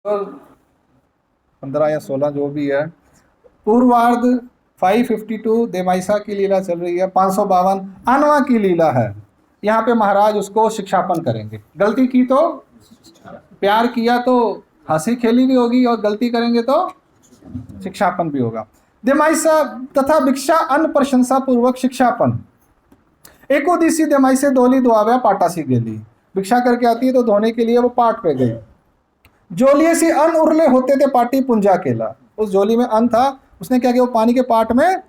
15 या 16 जो भी है। पूर्वार्ध 552 देमाइसा की लीला चल रही है। 552 अनवा की लीला है। यहाँ पे महाराज उसको शिक्षापन करेंगे। गलती की तो प्यार किया तो हंसी खेली भी होगी, और गलती करेंगे तो शिक्षापन भी होगा। देमाइसा तथा भिक्षा अन्न प्रशंसा पूर्वक शिक्षापन। एको दिसी देमाई से धोली दुआव्या पाटासी गेली। भिक्षा करके आती है तो धोने के लिए वो पाट पे गई। जोलिए से अन्न उरले होते थे पाटी पुंजा केला। उस झोली में अन्न था, उसने क्या किया, वो पानी के पाट में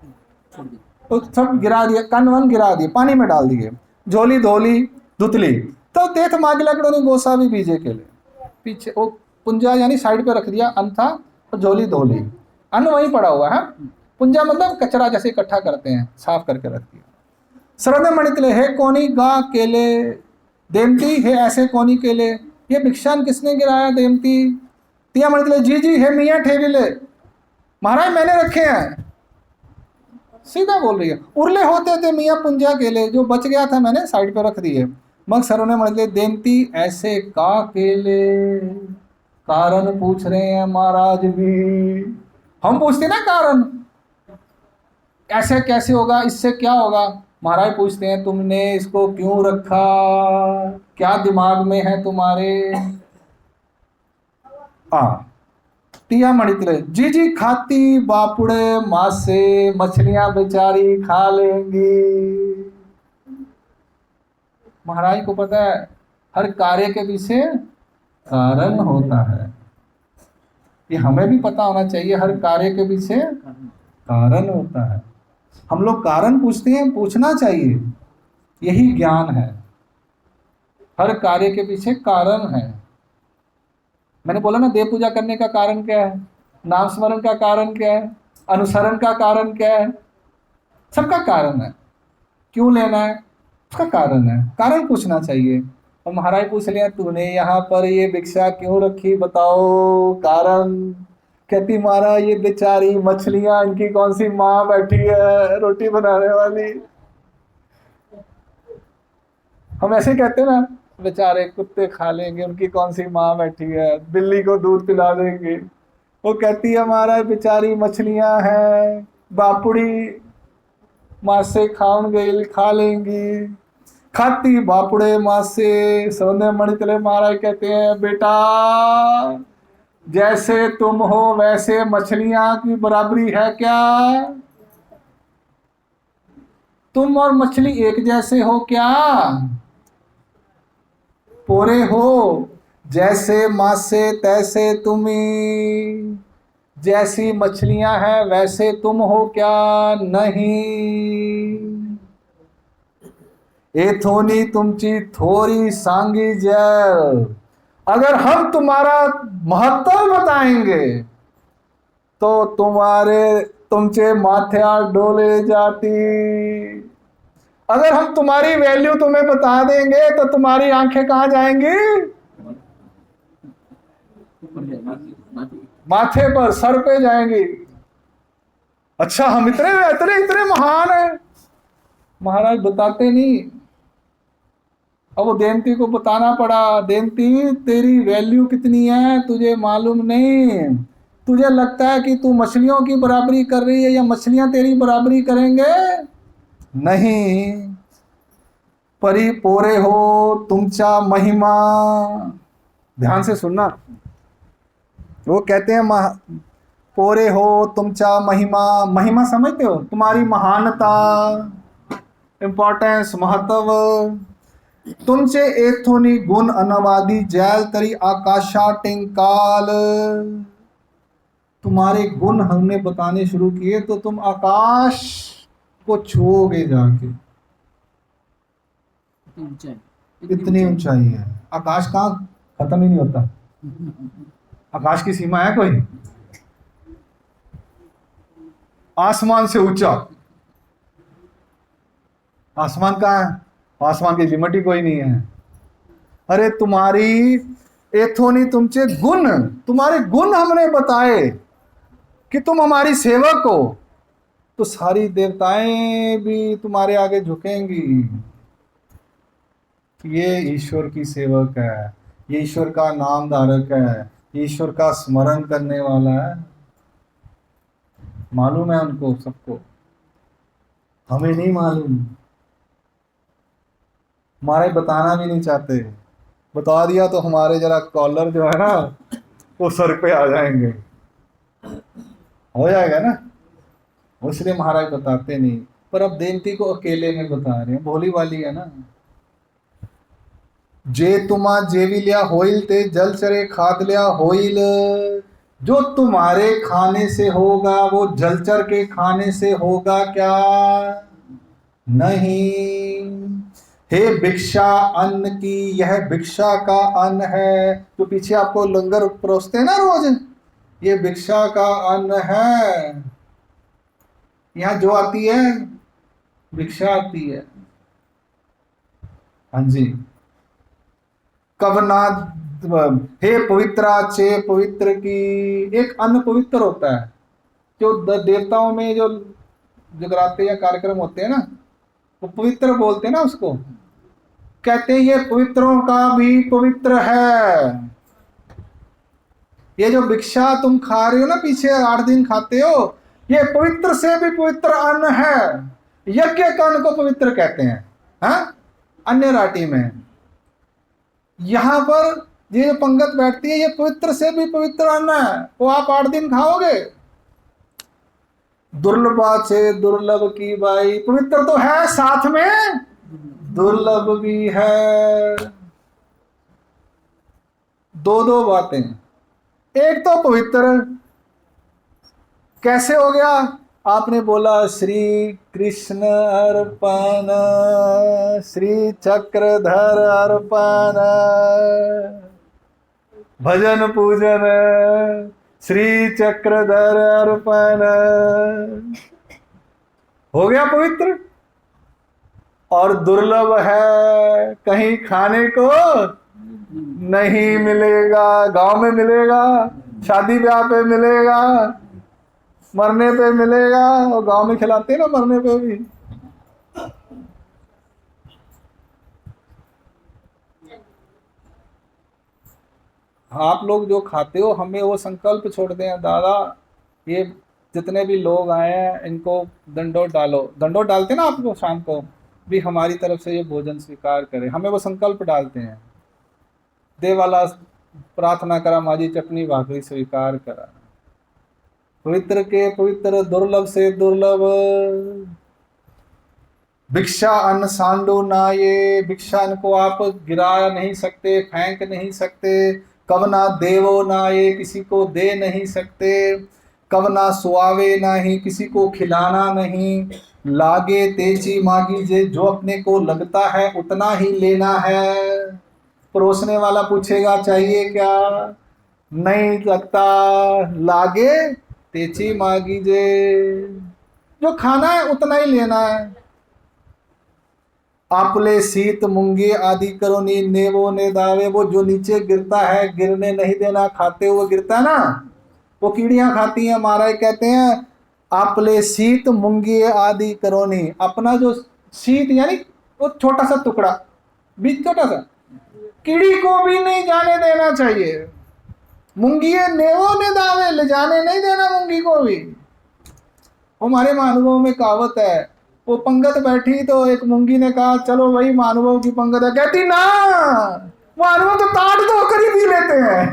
तो सब गिरा दिया, कन वन गिरा दिए, पानी में डाल दिए। झोली धोली धुतली तो देख मागिला ने गोसा भी बीजे के लिए। पीछे वो पुंजा यानी साइड पे रख दिया, अन्न था, और झोली धोली, अन्न वहीं पड़ा हुआ है। पुंजा मतलब कचरा जैसे इकट्ठा करते हैं, साफ करके रख दिया। सरद मणितले हे कोनी गा केले देमती हे ऐसे कोनी केले। ये भिक्षान किसने गिराया देमती? तिया मणितले जी जी हे मियाँ ठेविले, महाराज मैंने रखे हैं। सीधा बोल रही है। उरले होते थे मियाँ पुंजा केले, जो बच गया था मैंने साइड पे रख दिए। मग सरों ने मणितले देमती ऐसे का केले। कारण पूछ रहे हैं महाराज भी। हम पूछते ना कारण, ऐसे कैसे होगा, इससे क्या होगा। महाराज पूछते हैं तुमने इसको क्यों रखा, क्या दिमाग में है तुम्हारे। तिया मणितले जी जी खाती बापुड़े मासे, मछलियां बेचारी खा लेंगी। महाराज को पता है हर कार्य के पीछे कारण होता है। ये हमें भी पता होना चाहिए, हर कार्य के पीछे कारण होता है। हम लोग कारण पूछते हैं, पूछना चाहिए, यही ज्ञान है। हर कार्य के पीछे कारण है। मैंने बोला ना, देव पूजा करने का कारण क्या है, नाम स्मरण का कारण क्या है, अनुसरण का कारण क्या है, सबका कारण है। क्यों लेना है उसका कारण है, कारण पूछना चाहिए। और महाराज पूछ लिया तूने यहाँ पर ये भिक्षा क्यों रखी, बताओ कारण। कहती महाराज ये बेचारी मछलियां, इनकी कौन सी माँ बैठी है रोटी बनाने वाली। हम ऐसे कहते हैं ना, बेचारे कुत्ते खा लेंगे, उनकी कौन सी माँ बैठी है, बिल्ली को दूध पिला देंगे। वो कहती है हमारा बेचारी मछलियां हैं, बापुड़ी माँ से खाऊं गई, खा लेंगी। खाती बापुड़े माँ से। सौंदर्य मणितले महाराज कहते हैं बेटा जैसे तुम हो वैसे मछलियां की बराबरी है क्या? तुम और मछली एक जैसे हो क्या? पोरे हो जैसे मासे तैसे तुम्ही। जैसी मछलियां हैं वैसे तुम हो क्या? नहीं। एथोनी तुमची थोड़ी सांगी जल। अगर हम तुम्हारा महत्व बताएंगे तो तुमचे माथ्या डोले जाती। अगर हम तुम्हारी वैल्यू तुम्हें बता देंगे तो तुम्हारी आंखें कहां जाएंगी? माथे पर, सर पे जाएंगी। अच्छा हम इतने इतने इतने महान हैं, महाराज बताते नहीं। अब वो देमती को बताना पड़ा, देमती तेरी वैल्यू कितनी है तुझे मालूम नहीं। तुझे लगता है कि तू मछलियों की बराबरी कर रही है, या मछलियां तेरी बराबरी करेंगे? नहीं। परी पोरे हो तुमचा महिमा। ध्यान से सुनना। वो कहते हैं पोरे हो तुमचा महिमा। महिमा समझते हो, तुम्हारी महानता, इंपॉर्टेंस, महत्व। तुमचे एथोनी गुण अनवादी जैल तरी आकाशा टिंकाल। तुम्हारे गुण हमने बताने शुरू किए तो तुम आकाश को छुओगे जाके। इतनी ऊंचाई है। आकाश कहाँ खत्म ही नहीं होता। आकाश की सीमा है कोई? आसमान से ऊंचा आसमान कहाँ है? आसमान की लिमिट ही कोई नहीं है। अरे तुम्हारी एथोनी तुमचे गुण, तुम्हारे गुण हमने बताए कि तुम हमारी सेवक हो, तो सारी देवताएं भी तुम्हारे आगे झुकेंगी। ये ईश्वर की सेवक है, ये ईश्वर का नाम धारक है, ईश्वर का स्मरण करने वाला है, मालूम है उनको सबको, हमें नहीं मालूम, हमारे बताना भी नहीं चाहते। बता दिया तो हमारे जरा कॉलर जो है ना वो सर पे आ जाएंगे, हो जाएगा ना, इसलिए महाराज बताते नहीं। पर अब देवती को अकेले में बता रहे हैं, भोली वाली है ना। जे तुमा जेवी लिया होइल ते जल चरे खाद लिया होइल, जो तुम्हारे खाने से होगा वो जलचर के खाने से होगा क्या? नहीं। हे भिक्षा अन्न की, यह भिक्षा का अन्न है। तो पीछे आपको लंगर परोसते हैं ना रोज, ये भिक्षा का अन्न है। यहां जो आती है भिक्षा आती है। हाँ जी। कवना, हे पवित्रा चे पवित्र की, एक अन्न पवित्र होता है। जो देवताओं में जो जगराते या कार्यक्रम होते हैं ना, वो पवित्र बोलते हैं ना उसको, कहते हैं ये पवित्रों का भी पवित्र है। ये जो भिक्षा तुम खा रहे हो ना, पीछे 8 दिन खाते हो, ये पवित्र से भी पवित्र अन्न है। यज्ञ के अन्न को पवित्र कहते हैं, हाँ, अन्य राटी में। यहां पर ये पंगत बैठती है, ये पवित्र से भी पवित्र अन्न है, वो आप 8 दिन खाओगे। दुर्लभा से दुर्लभ की बाई, पवित्र तो है, साथ में दुर्लभ भी है। दो बातें। एक तो पवित्र कैसे हो गया? आपने बोला श्री कृष्ण अर्पण, श्री चक्रधर अर्पण, भजन पूजन श्री चक्रधर अर्पण, हो गया पवित्र। और दुर्लभ है, कहीं खाने को नहीं मिलेगा। गांव में मिलेगा, शादी ब्याह पे मिलेगा, मरने पे मिलेगा, और गांव में खिलाते हैं ना मरने पे भी। आप लोग जो खाते हो, हमें वो संकल्प छोड़ते हैं, दादा ये जितने भी लोग आए हैं इनको दंडोत डालो। दंडोत डालते ना आपको शाम को भी, हमारी तरफ से ये भोजन स्वीकार करें, हमें वो संकल्प डालते हैं। देवाला प्रार्थना करा, माझी चटनी भाकरी स्वीकार करा। पवित्र के पवित्र, दुर्लभ से दुर्लभ। भिक्षा अन्न सांडो ना, ये भिक्षा अन्न को आप गिरा नहीं सकते, फेंक नहीं सकते। कवना देवो ना, ये किसी को दे नहीं सकते। कवना सुआवे ना, ही किसी को खिलाना नहीं। लागे तेजी मागी जे, जो अपने को लगता है उतना ही लेना है। परोसने वाला पूछेगा चाहिए क्या, नहीं लगता, लागे तेची मागी जे, जो खाना है उतना ही लेना है। आपले शीत मुंगे आदि करो नी, नेवो ने दावे, वो जो नीचे गिरता है गिरने नहीं देना, खाते हुए गिरता है ना, वो कीड़ियां खाती हैं। महाराज कहते हैं आपले शीत मुंगे आदि करो नी, अपना जो शीत यानी वो छोटा सा टुकड़ा, बीज छोटा सा, कीड़ी को भी नहीं जाने देना चाहिए। मुंगिए नेवो ने दावे, ले जाने नहीं देना मुंगी को भी। हमारे महानुभव में कहावत है, वो पंगत बैठी तो एक मुंगी ने कहा चलो भाई महानुभव की पंगत है, कहती ना, महानुभव तो ताट तो होकर ही पी लेते हैं,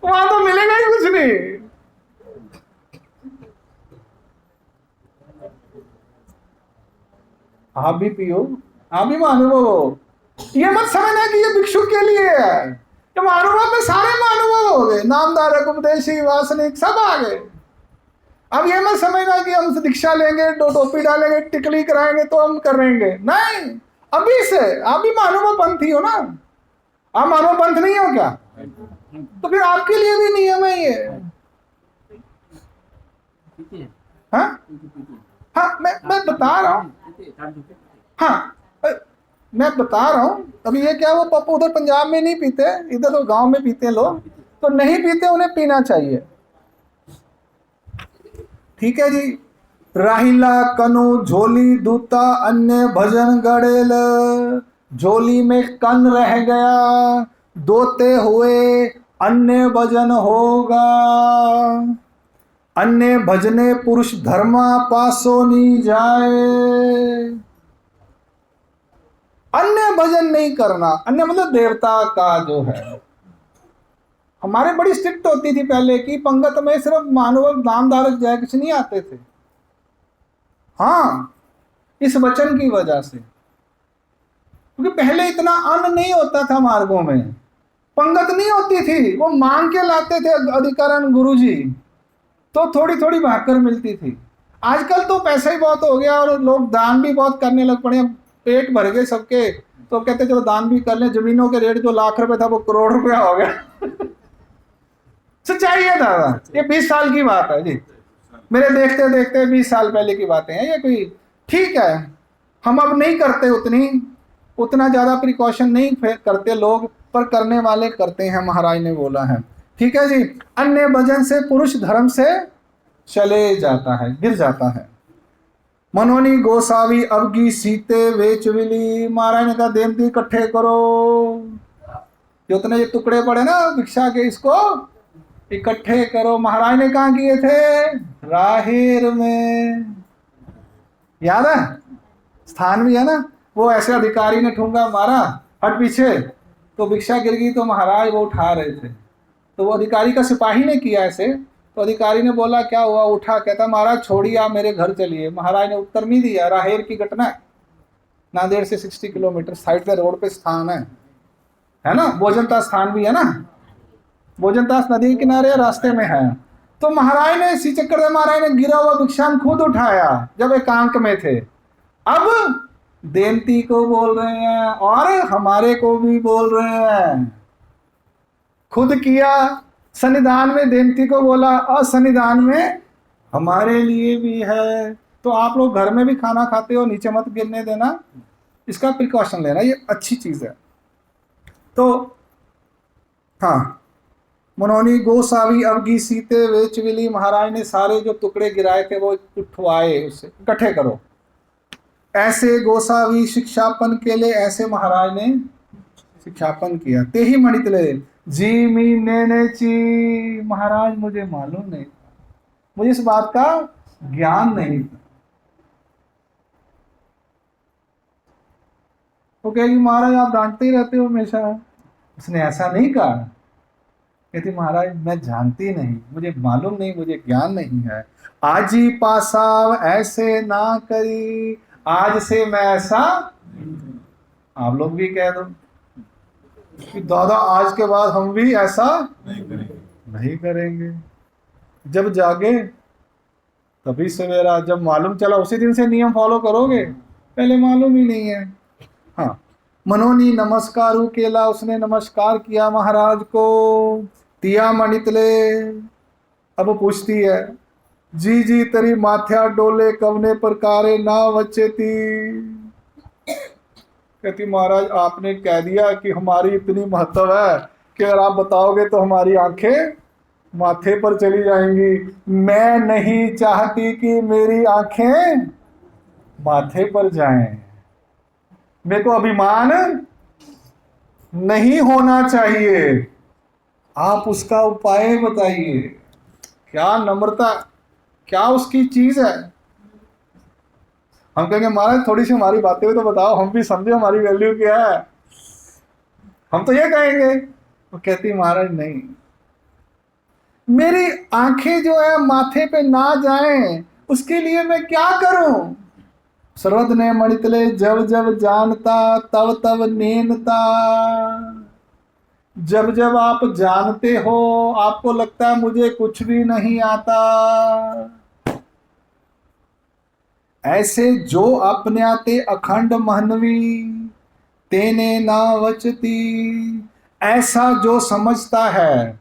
वहां तो मिलेगा ही कुछ नहीं। आप भी पियो, आप भी महानुभव हो। ये मत समझना कि ये भिक्षु के लिए है, ये महानुभव में सारे महानुभव हो गए, नामधारक उपदेशी वासनिक सब आ गए। अब ये मत समझना कि हम दीक्षा लेंगे, टोपी डालेंगे, टिकली कराएंगे तो हम करेंगे, नहीं। अभी से आप भी महानुभव पंथी हो ना, आप महानुभव पंथ नहीं हो क्या? तो फिर आपके लिए भी नियम है ये। हाँ हाँ, मैं बता रहा हूँ, हाँ मैं बता रहा हूँ। अभी ये क्या, वो पप्पू उधर पंजाब में नहीं पीते, इधर तो गांव में पीते हैं लोग, तो नहीं पीते, उन्हें पीना चाहिए। ठीक है जी। राहिला कनु झोली दूता अन्य भजन गड़ेल, झोली में कन रह गया, दोते हुए अन्य भजन होगा, अन्य भजने पुरुष धर्मा पासोनी जाए। अन्य भजन नहीं करना, अन्य मतलब देवता का जो है। हमारे बड़ी स्ट्रिक्ट होती थी पहले की पंगत में सिर्फ मानव नामधारक जय किसी नहीं आते थे। हाँ, इस वचन की वजह से, क्योंकि पहले इतना अन्न नहीं होता था मार्गों में, पंगत नहीं होती थी, वो मांग के लाते थे अधिकरण गुरुजी, तो थोड़ी थोड़ी भाकर मिलती थी। आजकल तो पैसा ही बहुत हो गया और लोग दान भी बहुत करने लग पड़े, पेट भर गए सबके, तो कहते चलो दान भी कर लें। जमीनों के रेट जो लाख रुपए था वो करोड़ रुपया हो गया। सच्चाई है दादा, ये 20 साल की बात है जी, मेरे देखते देखते 20 साल पहले की बातें हैं ये। कोई ठीक है, हम अब नहीं करते उतना ज्यादा प्रिकॉशन नहीं करते लोग, पर करने वाले करते हैं, महाराज ने बोला है। ठीक है जी। अन्य भजन से पुरुष धर्म से चले जाता है, गिर जाता है। मनोनी गोसावी अवगी सीते वेचविली, महाराज ने कहा देमती इकट्ठे करो, जितने ये टुकड़े पड़े ना भिक्षा के, इसको इकट्ठे करो। महाराज ने कहा किए थे? राहेर में, याद है? स्थान भी है ना, वो ऐसे अधिकारी ने ठूंगा मारा हट पीछे, तो भिक्षा गिर गई, तो महाराज वो उठा रहे थे, तो वो अधिकारी का सिपाही ने किया ऐसे, तो अधिकारी ने बोला क्या हुआ? उठा, कहता महाराज छोड़िए आप मेरे घर चलिए। महाराज ने उत्तर नहीं दिया, राहेर की घटना है, नांदेड़ से 60 किलोमीटर साइड पे रोड पे स्थान है ना, भोजनता स्थान भी है ना, भोजनदास नदी के किनारे रास्ते में है। तो महाराज ने इसी चक्कर में महाराज ने गिरा हुआ भिक्षाम खुद उठाया जब एकांत में थे। अब देमती को बोल रहे हैं और हमारे को भी बोल रहे हैं, खुद किया सन्निधान में देमती को बोला और सन्निधान में हमारे लिए भी है। तो आप लोग घर में भी खाना खाते हो, नीचे मत गिरने देना, इसका प्रिकॉशन लेना, ये अच्छी चीज है। तो हाँ, मनोनी गोसावी अवगी सीते वेचविली, महाराज ने सारे जो टुकड़े गिराए थे वो उठवाए, उससे इकट्ठे करो। ऐसे गोसावी शिक्षापन के लिए, ऐसे महाराज ने शिक्षापन किया। ते ही मणितले जी मी ने ची, महाराज मुझे मालूम नहीं, मुझे इस बात का ज्ञान नहीं था। वो कहेगी महाराज आप डांटते ही रहते हो हमेशा। उसने ऐसा नहीं कहा, कहती महाराज मैं जानती नहीं, मुझे मालूम नहीं, मुझे ज्ञान नहीं है। आजी पासाव ऐसे ना करी, आज से मैं ऐसा, आप लोग भी कह दो कि दादा आज के बाद हम भी ऐसा नहीं करेंगे। जब जागे तभी सवेरा, जब मालूम चला उसी दिन से नियम फॉलो करोगे, पहले मालूम ही नहीं है। हाँ, मनोनी नमस्कारू केला, उसने नमस्कार किया महाराज को। तिया मणितले, अब पूछती है जी जी तरी माथ्या डोले कवने प्रकारे ना वचेती। कहती महाराज आपने कह दिया कि हमारी इतनी महत्व है कि अगर आप बताओगे तो हमारी आंखें माथे पर चली जाएंगी। मैं नहीं चाहती कि मेरी आंखें माथे पर जाएं, मेरे को अभिमान नहीं होना चाहिए, आप उसका उपाय बताइए। क्या नम्रता, क्या उसकी चीज है। हम कहेंगे महाराज थोड़ी सी हमारी बातें भी तो बताओ, हम भी समझे हमारी वैल्यू क्या है, हम तो ये कहेंगे। वो कहती महाराज नहीं, मेरी आंखें जो है माथे पे ना जाएं उसके लिए मैं क्या करूं। सरद ने मणितले जब जब जानता तब तब नेनता, जब जब आप जानते हो आपको लगता है मुझे कुछ भी नहीं आता, ऐसे जो अपन्याते अखंड महनवी तेने ना वचती, ऐसा जो समझता है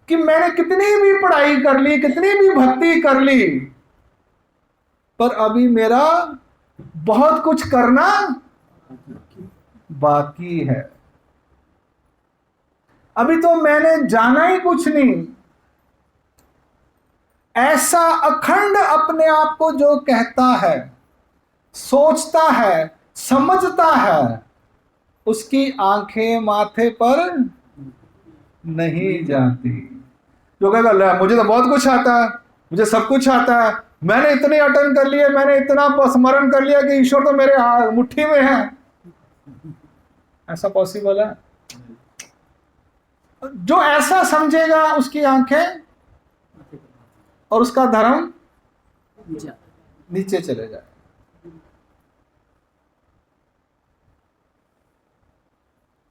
कि मैंने कितनी भी पढ़ाई कर ली, कितनी भी भक्ति कर ली, पर अभी मेरा बहुत कुछ करना बाकी है, अभी तो मैंने जाना ही कुछ नहीं, ऐसा अखंड अपने आप को जो कहता है, सोचता है, समझता है, उसकी आंखें माथे पर नहीं जानती। जो कहेगा "ले, मुझे तो बहुत कुछ आता है, मुझे सब कुछ आता है, मैंने इतने अटेंड कर लिए, मैंने इतना स्मरण कर लिया कि ईश्वर तो मेरे मुट्ठी में है", ऐसा पॉसिबल है? जो ऐसा समझेगा उसकी आंखें और उसका धर्म नीचे चले जाए।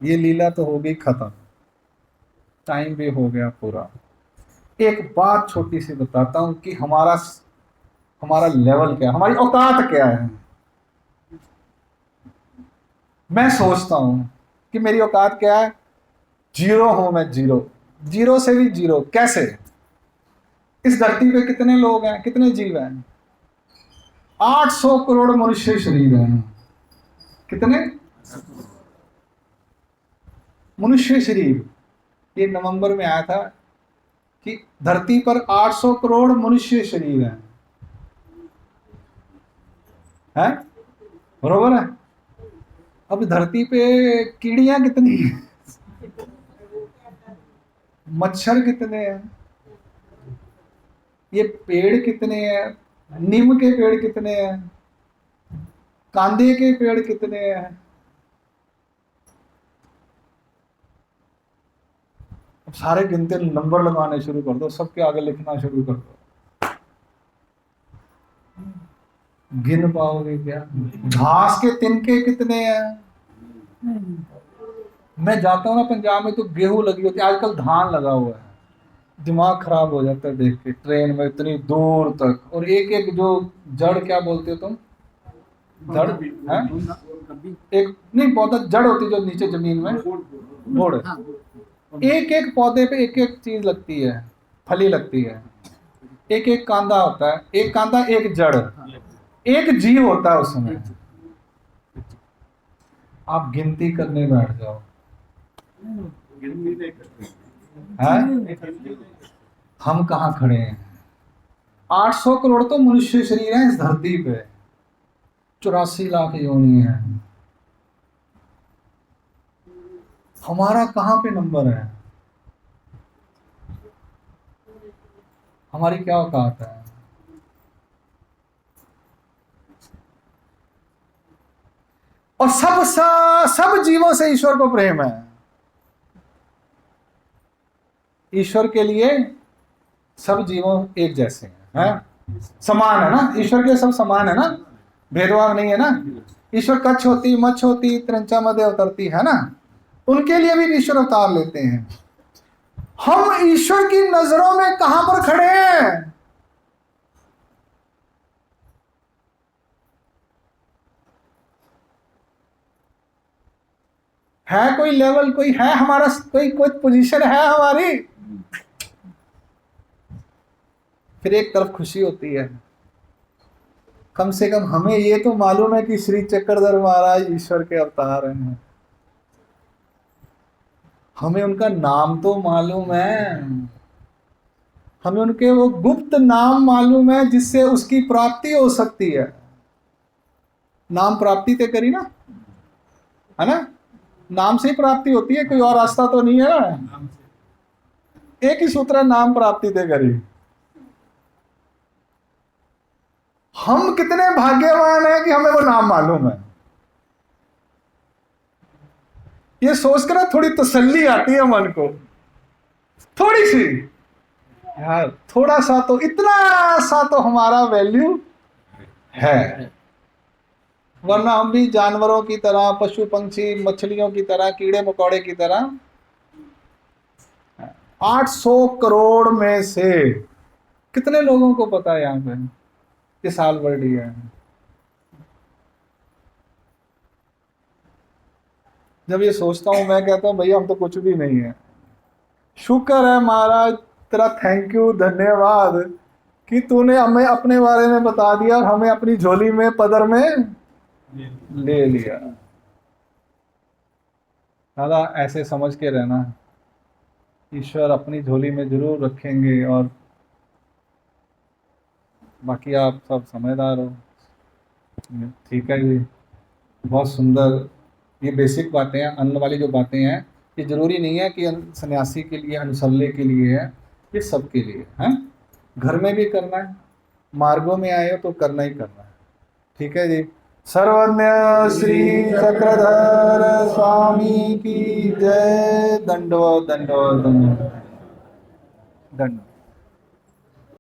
ये लीला तो हो गई खत्म, टाइम भी हो गया पूरा। एक बात छोटी सी बताता हूं कि हमारा हमारा लेवल क्या है, हमारी औकात क्या है। मैं सोचता हूं कि मेरी औकात क्या है, जीरो हूं मैं, जीरो, जीरो से भी जीरो। कैसे? इस धरती पे कितने लोग हैं, कितने जीव हैं? 800 करोड़ मनुष्य शरीर हैं। कितने मनुष्य शरीर? ये नवंबर में आया था कि धरती पर 800 करोड़ मनुष्य शरीर हैं। हैं? बरोबर है? अब धरती पे कीड़ियां कितनी हैं, मच्छर कितने हैं, ये पेड़ कितने हैं, नीम के पेड़ कितने हैं, कांदे के पेड़ कितने हैं। अब सारे गिनते नंबर लगाने शुरू कर दो, सबके आगे लिखना शुरू कर दो, गिन पाओगे क्या? घास के तिनके कितने हैं? मैं जाता हूँ ना पंजाब में, तो गेहूं लगी होती है, आजकल धान लगा हुआ है। दिमाग खराब हो जाता है देख के, ट्रेन में इतनी दूर तक, और एक एक जो जड़, क्या बोलते हो तुम, जड़ है? एक नहीं, पौधा जड़ होती है जो नीचे जमीन में, बोड़। एक एक पौधे पे एक एक चीज लगती है, फली लगती है। एक एक कांदा होता है, एक कांदा एक जड़, एक जीव होता है उसमें। आप गिनती करने बैठ जाओ, है? हम कहाँ खड़े हैं? 800 करोड़ तो मनुष्य शरीर है इस धरती पे, 84 लाख योनि है। हमारा कहाँ पे नंबर है? हमारी क्या औकात है? और सब जीवों से ईश्वर को प्रेम है। ईश्वर के लिए सब जीवों एक जैसे हैं, समान है ना? ईश्वर के सब समान है ना, भेदभाव नहीं है ना? ईश्वर कच्छ होती, मच्छ होती, त्रंचा मध्य अवतरती, है ना? उनके लिए भी ईश्वर अवतार लेते हैं। हम ईश्वर की नजरों में कहां पर खड़े हैं? है कोई लेवल, कोई है हमारा, कोई कोई पोजीशन है हमारी? फिर एक तरफ खुशी होती है, कम से कम हमें ये तो मालूम है कि श्री चक्रधर महाराज ईश्वर के अवतार हैं। हमें उनका नाम तो मालूम है, हमें उनके वो गुप्त नाम मालूम है जिससे उसकी प्राप्ति हो सकती है। नाम प्राप्ति ते करी ना, है ना? नाम से ही प्राप्ति होती है, कोई और रास्ता तो नहीं है ना। एक ही सूत्र है, नाम प्राप्ति ते करी। हम कितने भाग्यवान हैं कि हमें वो नाम मालूम है। ये सोचकर ना थोड़ी तसल्ली आती है मन को, थोड़ी सी, यार थोड़ा सा तो, इतना सा तो हमारा वैल्यू है। वरना हम भी जानवरों की तरह, पशु पंछी मछलियों की तरह, कीड़े मकोड़े की तरह। 800 करोड़ में से कितने लोगों को पता है यहाँ पे कि साल बर्डी है? जब ये सोचता हूं, मैं कहता हूं भैया हम तो कुछ भी नहीं है। शुक्र है महाराज, तेरा थैंक यू, धन्यवाद कि तूने हमें अपने बारे में बता दिया और हमें अपनी झोली में, पदर में ले लिया। दादा ऐसे समझ के रहना, ईश्वर अपनी झोली में जरूर रखेंगे, और बाकी आप सब समझदार हो। ठीक है जी, बहुत सुंदर। ये बेसिक बातें हैं, अन्न वाली जो बातें हैं, ये जरूरी नहीं है कि सन्यासी के लिए, अनुसल्ले के लिए है, ये सबके लिए है। घर में भी करना है, मार्गों में आए हो तो करना ही करना है। ठीक है जी। सर्वज्ञ श्री चक्रधर स्वामी की जय। दंडवत दंडवत दंडवत दंडवत।